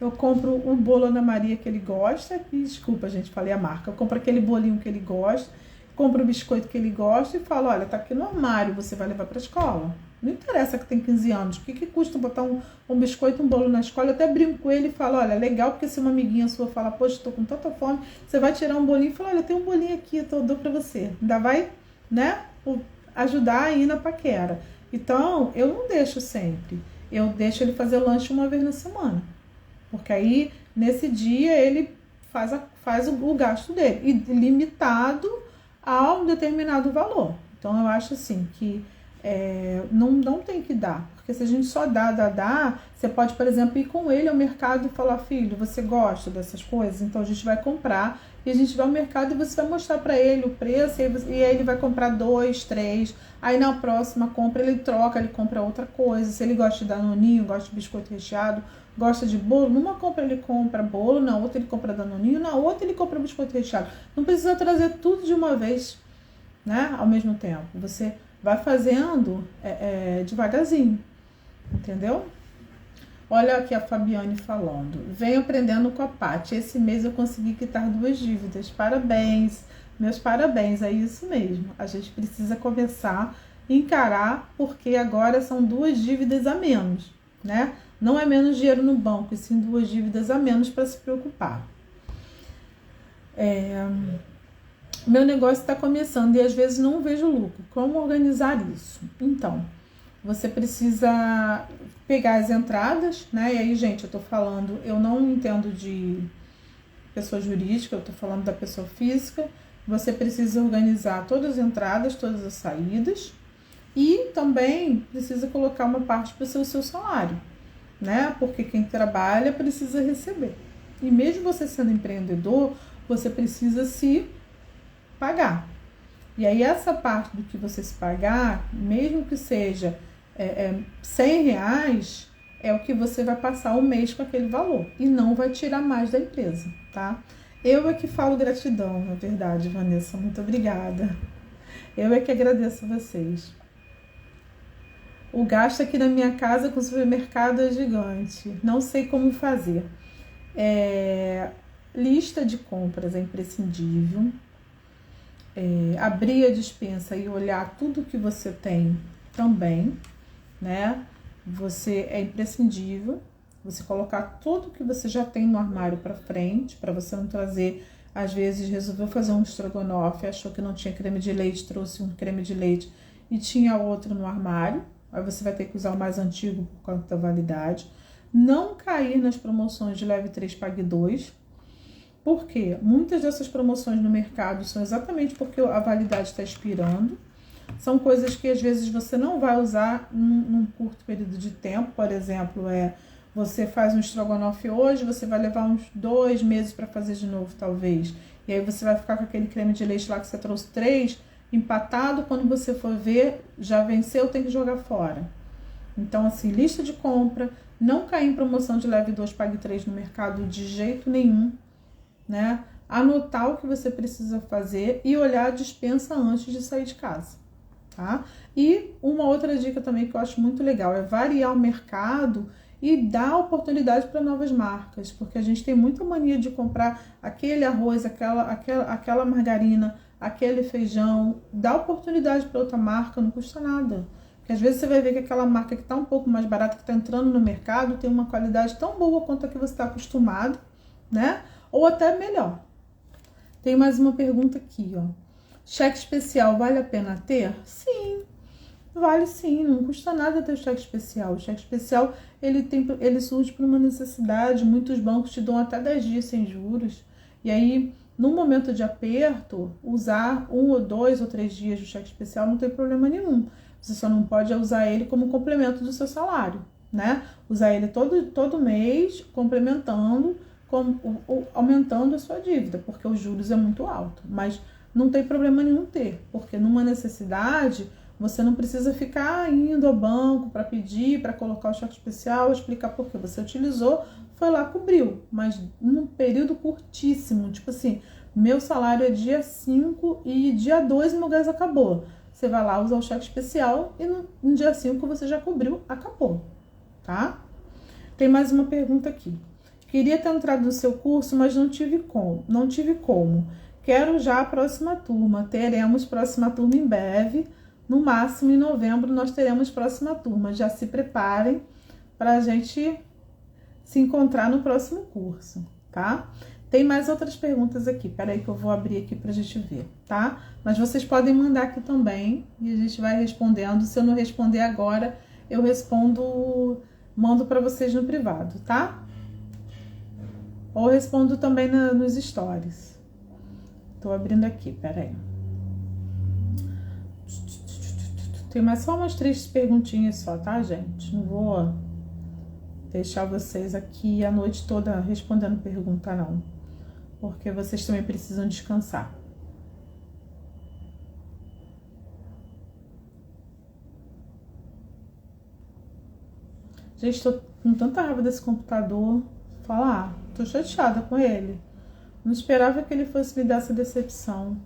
eu compro um bolo Ana Maria que ele gosta. Desculpa, gente, falei a marca. Eu compro aquele bolinho que ele gosta, compro o biscoito que ele gosta e falo, olha, tá aqui no armário, você vai levar para a escola. Não interessa que tem 15 anos. O que custa botar um biscoito, um bolo na escola? Eu até brinco com ele e falo, olha, legal, porque se uma amiguinha sua fala, poxa, tô com tanta fome, você vai tirar um bolinho e fala, olha, tem um bolinho aqui, eu dou pra você. Ainda vai, né, ajudar aí na paquera. Então, eu não deixo sempre. Eu deixo ele fazer lanche uma vez na semana. Porque aí, nesse dia, ele faz o gasto dele. E limitado a um determinado valor. Então, eu acho assim que não tem que dar, porque se a gente só dá, você pode, por exemplo, ir com ele ao mercado e falar, filho, você gosta dessas coisas? Então a gente vai comprar e a gente vai ao mercado e você vai mostrar para ele o preço e aí ele vai comprar 2, 3, aí na próxima compra ele troca, ele compra outra coisa, se ele gosta de danoninho, gosta de biscoito recheado, gosta de bolo, numa compra ele compra bolo, na outra ele compra danoninho, na outra ele compra biscoito recheado. Não precisa trazer tudo de uma vez, né, ao mesmo tempo, você vai fazendo devagarzinho, entendeu? Olha aqui a Fabiane falando. Venho aprendendo com a Paty. Esse mês eu consegui quitar 2 dívidas. Parabéns, meus parabéns. É isso mesmo. A gente precisa começar a encarar, porque agora são 2 dívidas a menos, né? Não é menos dinheiro no banco, e sim 2 dívidas a menos para se preocupar. Meu negócio está começando e às vezes não vejo lucro. Como organizar isso? Então, você precisa pegar as entradas, né? E aí, gente, eu tô falando, eu não entendo de pessoa jurídica, eu tô falando da pessoa física. Você precisa organizar todas as entradas, todas as saídas e também precisa colocar uma parte para o seu salário, né? Porque quem trabalha precisa receber. E mesmo você sendo empreendedor, você precisa se pagar. E aí essa parte do que você se pagar, mesmo que seja R$100, é o que você vai passar o mês com aquele valor e não vai tirar mais da empresa, tá? Eu é que falo gratidão, na verdade, Vanessa. Muito obrigada. Eu é que agradeço a vocês. O gasto aqui na minha casa com o supermercado é gigante. Não sei como fazer. Lista de compras é imprescindível. Abrir a despensa e olhar tudo que você tem também, né? É imprescindível você colocar tudo que você já tem no armário para frente, para você não trazer. Às vezes resolveu fazer um estrogonofe, achou que não tinha creme de leite, trouxe um creme de leite e tinha outro no armário. Aí você vai ter que usar o mais antigo por conta da validade. Não cair nas promoções de leve 3, pague 2. Por quê? Muitas dessas promoções no mercado são exatamente porque a validade está expirando. São coisas que às vezes você não vai usar num curto período de tempo. Por exemplo, você faz um estrogonofe hoje, você vai levar uns 2 meses para fazer de novo, talvez. E aí você vai ficar com aquele creme de leite lá que você trouxe 3, empatado. Quando você for ver, já venceu, tem que jogar fora. Então, assim, lista de compra, não cair em promoção de leve 2, pague 3 no mercado de jeito nenhum, né? Anotar o que você precisa fazer e olhar a despensa antes de sair de casa, tá? E uma outra dica também que eu acho muito legal é variar o mercado e dar oportunidade para novas marcas, porque a gente tem muita mania de comprar aquele arroz, aquela margarina, aquele feijão. Dá oportunidade para outra marca, não custa nada. Porque às vezes você vai ver que aquela marca que está um pouco mais barata, que está entrando no mercado, tem uma qualidade tão boa quanto a que você está acostumado, né? Ou até melhor. Tem mais uma pergunta aqui, ó. Cheque especial vale a pena ter? Sim, vale sim, não custa nada ter o cheque especial. O cheque especial, ele surge por uma necessidade. Muitos bancos te dão até 10 dias sem juros. E aí, no momento de aperto, usar 1 ou 2 ou 3 dias do cheque especial não tem problema nenhum. Você só não pode usar ele como complemento do seu salário, né? Usar ele todo mês, complementando, aumentando a sua dívida, porque os juros é muito alto. Mas não tem problema nenhum ter, porque numa necessidade você não precisa ficar indo ao banco para pedir, para colocar o cheque especial, explicar por que você utilizou, foi lá, cobriu, mas num período curtíssimo, tipo assim, meu salário é dia 5 e dia 2 meu gás acabou. Você vai lá usar o cheque especial e no dia 5 você já cobriu, acabou, tá? Tem mais uma pergunta aqui. Queria ter entrado no seu curso, mas não tive como. Quero já a próxima turma. Teremos próxima turma em breve. No máximo, em novembro, nós teremos próxima turma. Já se preparem para a gente se encontrar no próximo curso, tá? Tem mais outras perguntas aqui. Peraí que eu vou abrir aqui para a gente ver, tá? Mas vocês podem mandar aqui também e a gente vai respondendo. Se eu não responder agora, eu mando para vocês no privado, tá? Ou respondo também nos stories. Tô abrindo aqui, peraí. Tem mais só umas 3 perguntinhas só, tá, gente? Não vou deixar vocês aqui a noite toda respondendo pergunta, não. Porque vocês também precisam descansar. Gente, tô com tanta raiva desse computador. Falar, tô chateada com ele. Não esperava que ele fosse me dar essa decepção.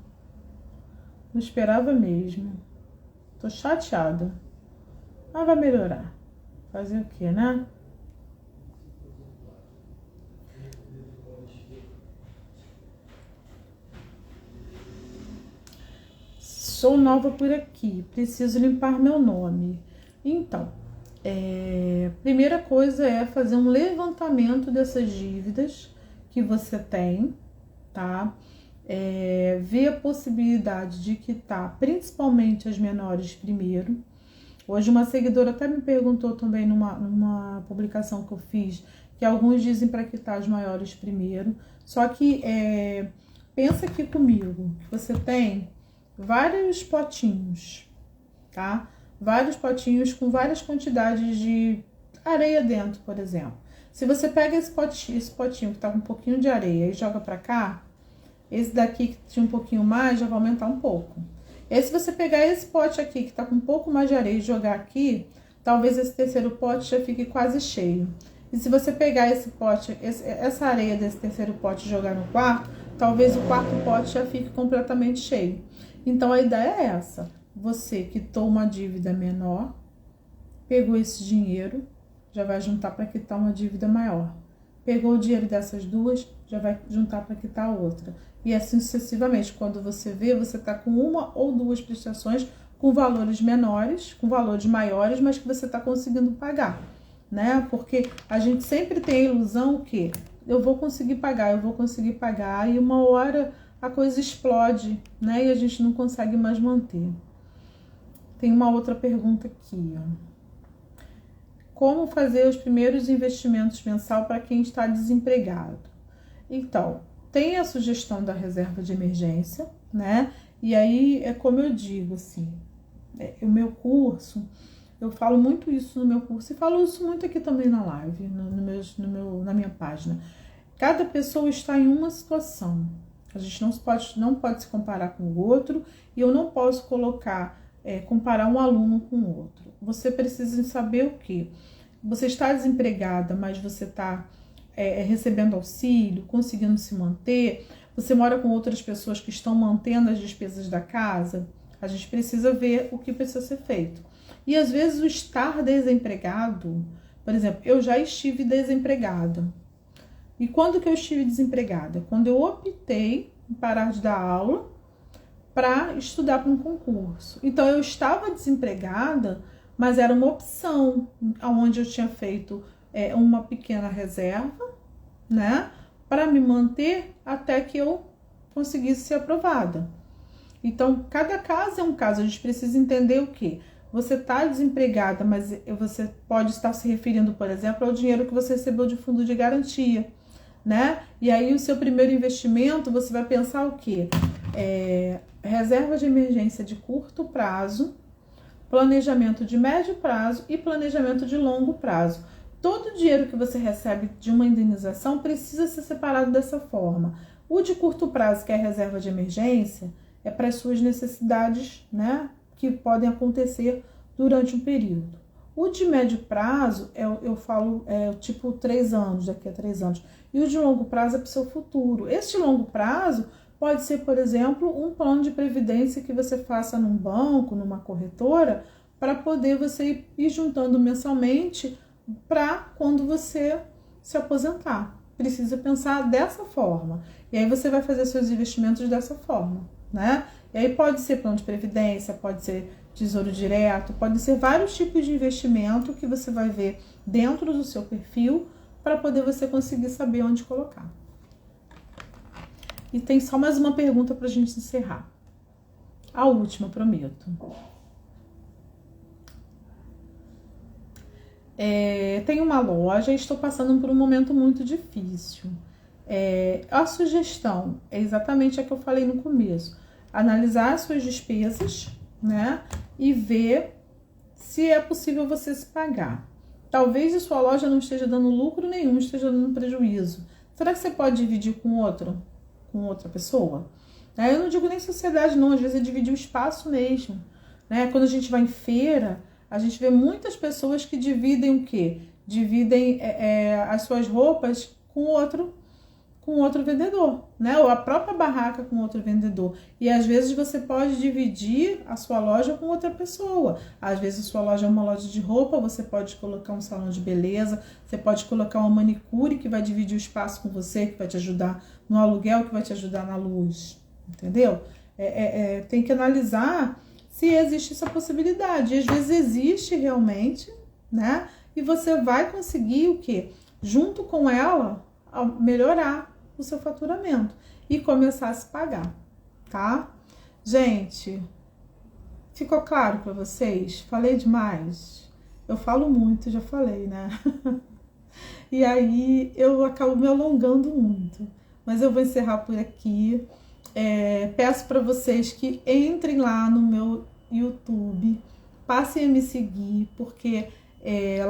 Não esperava mesmo. Tô chateada. Mas vai melhorar. Fazer o quê, né? Sou nova por aqui. Preciso limpar meu nome. Então, primeira coisa é fazer um levantamento dessas dívidas que você tem, tá? Ver a possibilidade de quitar, principalmente as menores primeiro. Hoje uma seguidora até me perguntou também numa publicação que eu fiz, que alguns dizem para quitar as maiores primeiro. Só que pensa aqui comigo, que você tem vários potinhos, tá? Vários potinhos com várias quantidades de areia dentro, por exemplo. Se você pega esse potinho que tá com um pouquinho de areia e joga para cá, esse daqui que tinha um pouquinho mais já vai aumentar um pouco. E aí, se você pegar esse pote aqui que tá com um pouco mais de areia e jogar aqui, talvez esse terceiro pote já fique quase cheio. E se você pegar esse pote, essa areia desse terceiro pote e jogar no quarto, talvez o quarto pote já fique completamente cheio. Então a ideia é essa: você quitou uma dívida menor, pegou esse dinheiro, já vai juntar para quitar uma dívida maior. Pegou o dinheiro dessas duas, já vai juntar para quitar a outra. E assim sucessivamente. Quando você vê, você está com uma ou duas prestações com valores menores, com valores maiores, mas que você está conseguindo pagar, né? Porque a gente sempre tem a ilusão que eu vou conseguir pagar, e uma hora a coisa explode, né? E a gente não consegue mais manter. Tem uma outra pergunta aqui, ó. Como fazer os primeiros investimentos mensal para quem está desempregado? Então, tem a sugestão da reserva de emergência, né? E aí é como eu digo, assim, o meu curso, eu falo muito isso no meu curso e falo isso muito aqui também na live, na minha página. Cada pessoa está em uma situação. A gente não pode se comparar com o outro, e eu não posso comparar um aluno com o outro. Você precisa saber o quê? Você está desempregada, mas você está recebendo auxílio, conseguindo se manter. Você mora com outras pessoas que estão mantendo as despesas da casa. A gente precisa ver o que precisa ser feito. E às vezes o estar desempregado, por exemplo, eu já estive desempregada. E quando que eu estive desempregada? Quando eu optei em parar de dar aula para estudar para um concurso. Então eu estava desempregada, mas era uma opção, onde eu tinha feito uma pequena reserva, né, para me manter até que eu conseguisse ser aprovada. Então, cada caso é um caso. A gente precisa entender o quê? Você está desempregada, mas você pode estar se referindo, por exemplo, ao dinheiro que você recebeu de fundo de garantia, né? E aí o seu primeiro investimento, você vai pensar o quê? Reserva de emergência de curto prazo, planejamento de médio prazo e planejamento de longo prazo. Todo o dinheiro que você recebe de uma indenização precisa ser separado dessa forma. O de curto prazo, que é a reserva de emergência, é para as suas necessidades, né, que podem acontecer durante um período. O de médio prazo, eu falo tipo 3 anos, daqui a 3 anos. E o de longo prazo é para o seu futuro. Esse de longo prazo pode ser, por exemplo, um plano de previdência que você faça num banco, numa corretora, para poder você ir juntando mensalmente para quando você se aposentar. Precisa pensar dessa forma. E aí você vai fazer seus investimentos dessa forma, né? E aí pode ser plano de previdência, pode ser tesouro direto, pode ser vários tipos de investimento que você vai ver dentro do seu perfil para poder você conseguir saber onde colocar. E tem só mais uma pergunta para a gente encerrar. A última, prometo. Tenho uma loja e estou passando por um momento muito difícil. A sugestão é exatamente a que eu falei no começo. Analisar as suas despesas, né? E ver se é possível você se pagar. Talvez a sua loja não esteja dando lucro nenhum, esteja dando prejuízo. Será que você pode dividir com outra pessoa? Eu não digo nem sociedade não, às vezes é dividir o espaço mesmo, né? Quando a gente vai em feira, a gente vê muitas pessoas que dividem o quê? Dividem as suas roupas com outro vendedor, né? Ou a própria barraca com outro vendedor. E às vezes você pode dividir a sua loja com outra pessoa. Às vezes a sua loja é uma loja de roupa, você pode colocar um salão de beleza, você pode colocar uma manicure que vai dividir o espaço com você, que vai te ajudar no aluguel, que vai te ajudar na luz, entendeu? Tem que analisar se existe essa possibilidade. E às vezes existe realmente, né? E você vai conseguir o quê? Junto com ela, melhorar o seu faturamento e começar a se pagar, tá? Gente, ficou claro para vocês? Falei demais? Eu falo muito, já falei, né? E aí eu acabo me alongando muito, mas eu vou encerrar por aqui. Peço para vocês que entrem lá no meu YouTube, passem a me seguir, porque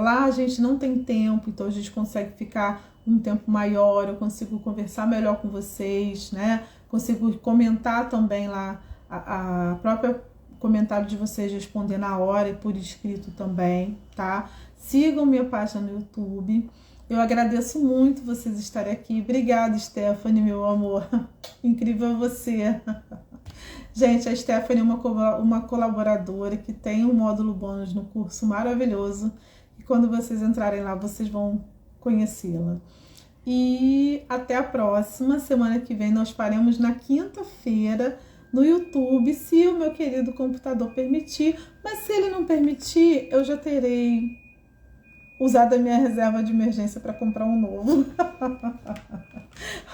lá a gente não tem tempo, então a gente consegue ficar um tempo maior, eu consigo conversar melhor com vocês, né? Consigo comentar também lá, a própria comentário de vocês, responder na hora e por escrito também, tá? Sigam minha página no YouTube. Eu agradeço muito vocês estarem aqui. Obrigada, Stephanie, meu amor. Incrível você. Gente, a Stephanie é uma colaboradora que tem um módulo bônus no curso maravilhoso. E quando vocês entrarem lá, vocês vão conhecê-la. E até a próxima. Semana que vem nós faremos na quinta-feira no YouTube, se o meu querido computador permitir. Mas se ele não permitir, eu já terei usado a minha reserva de emergência para comprar um novo.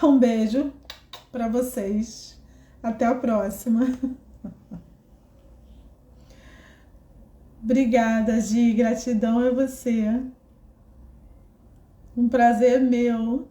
Um beijo para vocês. Até a próxima. Obrigada, Gi. Gratidão a você. Um prazer meu.